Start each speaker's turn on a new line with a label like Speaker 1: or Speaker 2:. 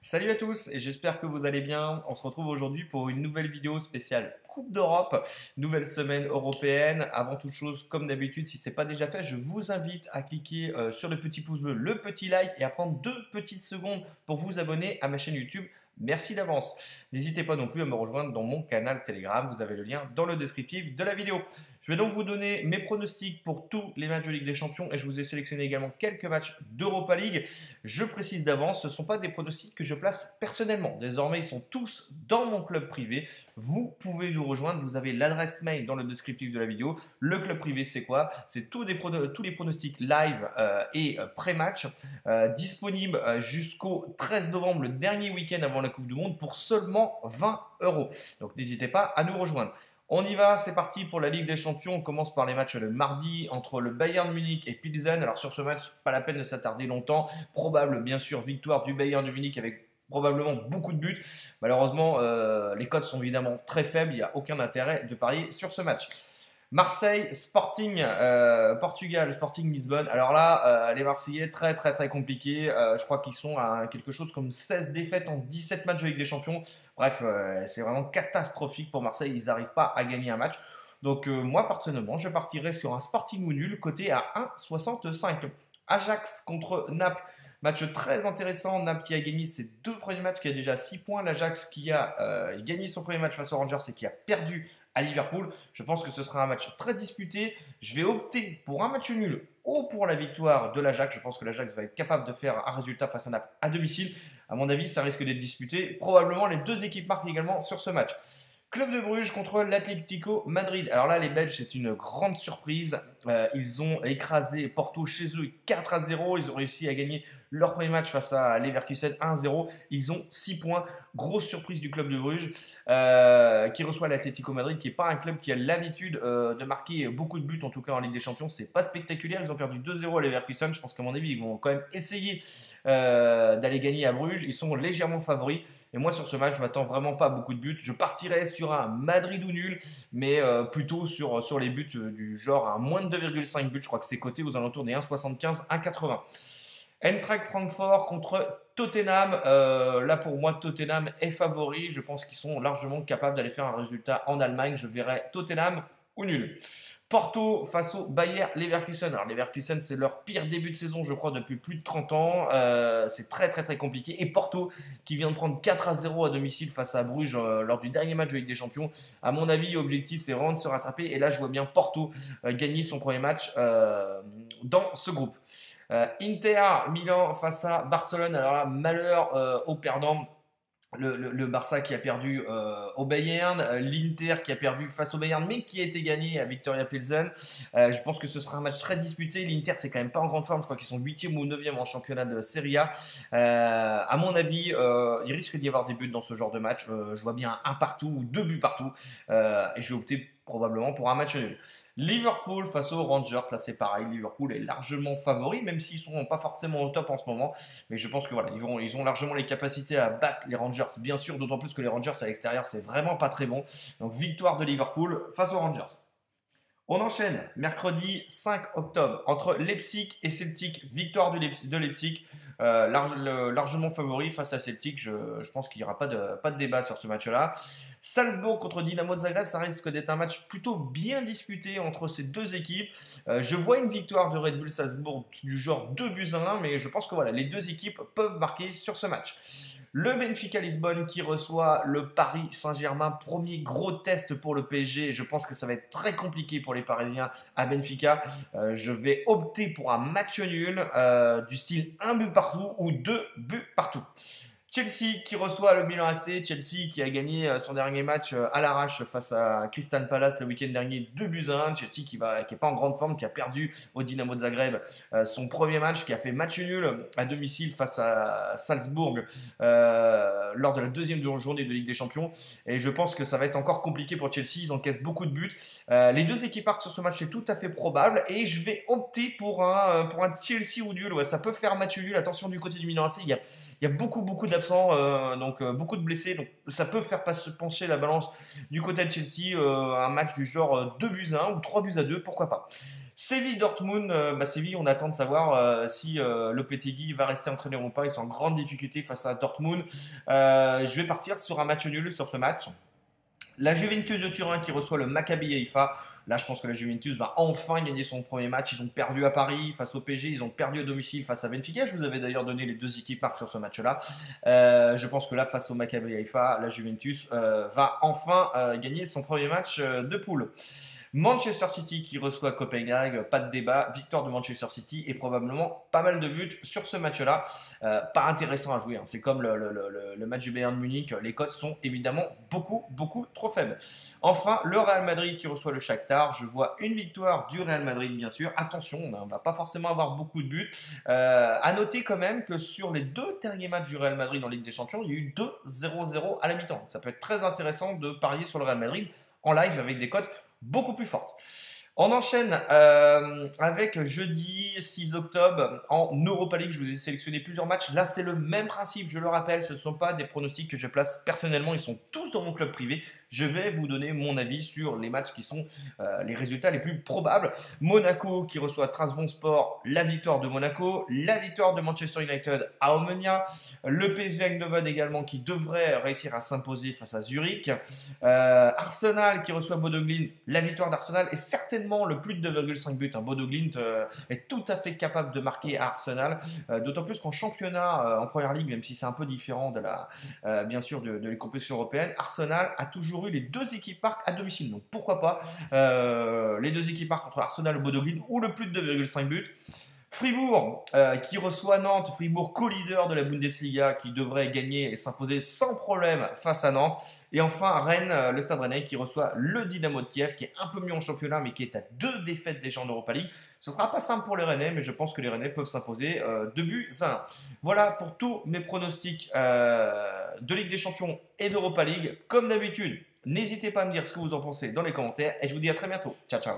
Speaker 1: Salut à tous et j'espère que vous allez bien. On se retrouve aujourd'hui pour une nouvelle vidéo spéciale Coupe d'Europe, nouvelle semaine européenne. Avant toute chose, comme d'habitude, si ce n'est pas déjà fait, je vous invite à cliquer sur le petit pouce bleu, le petit like et à prendre 2 petites secondes pour vous abonner à ma chaîne YouTube. Merci d'avance. N'hésitez pas non plus à me rejoindre dans mon canal Telegram. Vous avez le lien dans le descriptif de la vidéo. Je vais donc vous donner mes pronostics pour tous les matchs de Ligue des Champions et je vous ai sélectionné également quelques matchs d'Europa League. Je précise d'avance, ce ne sont pas des pronostics que je place personnellement. Désormais, ils sont tous dans mon club privé. Vous pouvez nous rejoindre. Vous avez l'adresse mail dans le descriptif de la vidéo. Le club privé, c'est quoi? C'est tous les pronostics live et pré-match disponibles jusqu'au 13 novembre, le dernier week-end avant la Coupe du Monde, pour seulement 20 euros. Donc n'hésitez pas à nous rejoindre. On y va, c'est parti pour la Ligue des Champions. On commence par les matchs le mardi entre le Bayern Munich et Pilsen. Alors sur ce match, pas la peine de s'attarder longtemps. Probable, bien sûr, victoire du Bayern de Munich avec probablement beaucoup de buts. Malheureusement, les cotes sont évidemment très faibles. Il n'y a aucun intérêt de parier sur ce match. Marseille, Sporting, Portugal, Sporting Lisbonne. Alors là, les Marseillais, très très très compliqués. Je crois qu'ils sont à quelque chose comme 16 défaites en 17 matchs de Ligue des Champions. Bref, c'est vraiment catastrophique pour Marseille. Ils n'arrivent pas à gagner un match. Donc moi, personnellement, je partirais sur un Sporting ou nul, coté à 1,65. Ajax contre Naples. Match très intéressant. Naples qui a gagné ses 2 premiers matchs, qui a déjà 6 points. L'Ajax qui a gagné son premier match face aux Rangers et qui a perdu à Liverpool. Je pense que ce sera un match très disputé. Je vais opter pour un match nul ou pour la victoire de l'Ajax. Je pense que l'Ajax va être capable de faire un résultat face à Naples à domicile. À mon avis, ça risque d'être disputé. Probablement, les deux équipes marquent également sur ce match. Club de Bruges contre l'Atlético Madrid. Alors là, les Belges, c'est une grande surprise. Ils ont écrasé Porto chez eux 4-0. Ils ont réussi à gagner leur premier match face à Leverkusen 1-0. Ils ont 6 points. Grosse surprise du club de Bruges qui reçoit l'Atlético Madrid, qui n'est pas un club qui a l'habitude de marquer beaucoup de buts, en tout cas en Ligue des Champions. C'est pas spectaculaire. Ils ont perdu 2-0 à Leverkusen. Je pense qu'à mon avis, ils vont quand même essayer d'aller gagner à Bruges. Ils sont légèrement favoris. Et moi, sur ce match, je m'attends vraiment pas à beaucoup de buts. Je partirais sur un Madrid ou nul, mais plutôt sur les buts du genre à moins de 2,5 buts. Je crois que c'est coté aux alentours des 1,75, 1,80. Eintracht Francfort contre Tottenham. Là, pour moi, Tottenham est favori. Je pense qu'ils sont largement capables d'aller faire un résultat en Allemagne. Je verrai Tottenham ou nul. Porto face au Bayer Leverkusen. Alors Leverkusen, c'est leur pire début de saison, je crois, depuis plus de 30 ans. C'est très très très compliqué. Et Porto, qui vient de prendre 4-0 à domicile face à Bruges lors du dernier match de Ligue des Champions. À mon avis, l'objectif, c'est vraiment de se rattraper. Et là, je vois bien Porto gagner son premier match dans ce groupe. Inter Milan face à Barcelone. Alors là, malheur aux perdants. Le Barça qui a perdu au Bayern, l'Inter qui a perdu face au Bayern mais qui a été gagné à Viktoria Pilsen. Je pense que ce sera un match très disputé. L'Inter c'est quand même pas en grande forme, je crois qu'ils sont 8e ou 9e en championnat de Serie A. À mon avis, il risque d'y avoir des buts dans ce genre de match. Je vois bien un partout ou 2 buts partout. Et je vais opter probablement pour un match nul. Liverpool face aux Rangers, là c'est pareil, Liverpool est largement favori, même s'ils ne sont pas forcément au top en ce moment. Mais je pense que voilà, ils ont largement les capacités à battre les Rangers, bien sûr, d'autant plus que les Rangers à l'extérieur, c'est vraiment pas très bon. Donc victoire de Liverpool face aux Rangers. On enchaîne, mercredi 5 octobre, entre Leipzig et Celtic, victoire de Leipzig. Largement favori face à Celtic, je pense qu'il n'y aura pas de débat sur ce match-là. Salzbourg contre Dynamo de Zagreb, ça risque d'être un match plutôt bien disputé entre ces deux équipes. Je vois une victoire de Red Bull Salzbourg du genre 2-1, mais je pense que voilà, les deux équipes peuvent marquer sur ce match. Le Benfica Lisbonne qui reçoit le Paris Saint-Germain, premier gros test pour le PSG. Je pense que ça va être très compliqué pour les Parisiens à Benfica. Je vais opter pour un match nul du style 1 but partout ou 2 buts partout. Chelsea qui reçoit le Milan AC. Chelsea qui a gagné son dernier match à l'arrache face à Crystal Palace le week-end dernier 2-1. Chelsea qui n'est pas en grande forme, qui a perdu au Dynamo de Zagreb son premier match, qui a fait match nul à domicile face à Salzbourg lors de la deuxième journée de Ligue des Champions. Et je pense que ça va être encore compliqué pour Chelsea. Ils encaissent beaucoup de buts. Les deux équipes partent sur ce match, c'est tout à fait probable. Et je vais opter pour un Chelsea ou nul. Ouais, ça peut faire match nul. Attention du côté du Milan AC, il y a beaucoup d'absents, donc beaucoup de blessés. Donc ça peut faire pencher la balance du côté de Chelsea. Un match du genre 2-1 ou 3-2, pourquoi pas. Séville-Dortmund, Séville, on attend de savoir si Lopetegui va rester entraîneur ou pas. Ils sont en grande difficulté face à Dortmund. Je vais partir sur un match nul sur ce match. La Juventus de Turin qui reçoit le Maccabi Haïfa. Là, je pense que la Juventus va enfin gagner son premier match. Ils ont perdu à Paris face au PSG. Ils ont perdu à domicile face à Benfica. Je vous avais d'ailleurs donné les deux équipes marques sur ce match-là. Je pense que là, face au Maccabi Haïfa, la Juventus va enfin gagner son premier match de poule. Manchester City qui reçoit Copenhague, pas de débat, victoire de Manchester City et probablement pas mal de buts sur ce match-là. Pas intéressant à jouer, hein. C'est comme le match du Bayern de Munich, les cotes sont évidemment beaucoup trop faibles. Enfin, le Real Madrid qui reçoit le Shakhtar, je vois une victoire du Real Madrid bien sûr. Attention, on ne va pas forcément avoir beaucoup de buts. À noter quand même que sur les deux derniers matchs du Real Madrid en Ligue des Champions, il y a eu 2-0-0 à la mi-temps. Ça peut être très intéressant de parier sur le Real Madrid en live avec des cotes beaucoup plus forte. On enchaîne avec jeudi 6 octobre en Europa League. Je vous ai sélectionné plusieurs matchs. Là, c'est le même principe, je le rappelle. Ce ne sont pas des pronostics que je place personnellement. Ils sont tous dans mon club privé. Je vais vous donner mon avis sur les matchs qui sont les résultats les plus probables. Monaco qui reçoit Trabzonspor, la victoire de Monaco. La victoire de Manchester United à Omonia. Le PSV Eindhoven également qui devrait réussir à s'imposer face à Zurich. Arsenal qui reçoit Bodo Glimt. La victoire d'Arsenal est certainement le plus de 2,5 buts. Bodo Glimt est tout à fait capable de marquer à Arsenal, d'autant plus qu'en championnat, en première ligue, même si c'est un peu différent de bien sûr de les compétitions européennes, Arsenal a toujours eu les deux équipes marques à domicile. Donc pourquoi pas les deux équipes marques contre Arsenal ou Bodo Glimt ou le plus de 2,5 buts. Fribourg qui reçoit Nantes, Fribourg co-leader de la Bundesliga qui devrait gagner et s'imposer sans problème face à Nantes. Et enfin Rennes, le Stade Rennais qui reçoit le Dynamo de Kiev qui est un peu mieux en championnat mais qui est à 2 défaites déjà en Europa League. Ce ne sera pas simple pour les Rennais mais je pense que les Rennais peuvent s'imposer 2 buts à 1. Voilà pour tous mes pronostics de Ligue des Champions et d'Europa League. Comme d'habitude, n'hésitez pas à me dire ce que vous en pensez dans les commentaires et je vous dis à très bientôt. Ciao ciao.